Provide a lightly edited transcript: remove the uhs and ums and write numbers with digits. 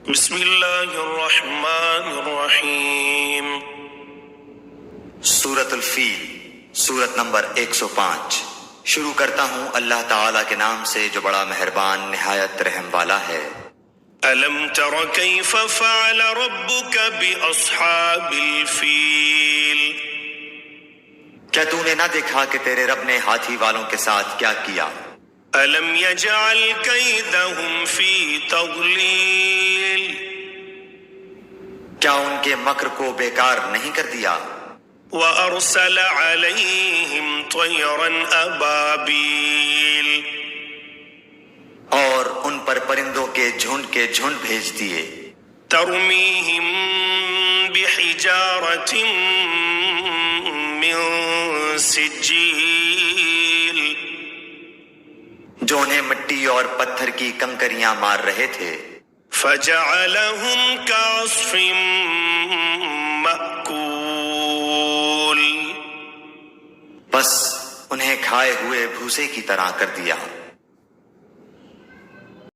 بسم اللہ الرحمن الرحیم۔ سورۃ الفیل، سورت نمبر 105۔ شروع کرتا ہوں اللہ تعالیٰ کے نام سے جو بڑا مہربان نہایت رحم والا ہے۔ الم تر کیف فعل ربک باصحاب الفیل، کیا تو نے نہ دیکھا کہ تیرے رب نے ہاتھی والوں کے ساتھ کیا کیا؟ الم یجعل کیدہم فی تضلیل، کیا ان کے مکر کو بیکار نہیں کر دیا؟ وارسل علیہم طیرا ابابیل، اور ان پر پرندوں کے جھنڈ بھیج دیے۔ ترمیہم بحجارۃ من سجیل، جو انہیں مٹی اور پتھر کی کنکریاں مار رہے تھے۔ فجعلہم کعصف مأکول، بس انہیں کھائے ہوئے بھوسے کی طرح کر دیا۔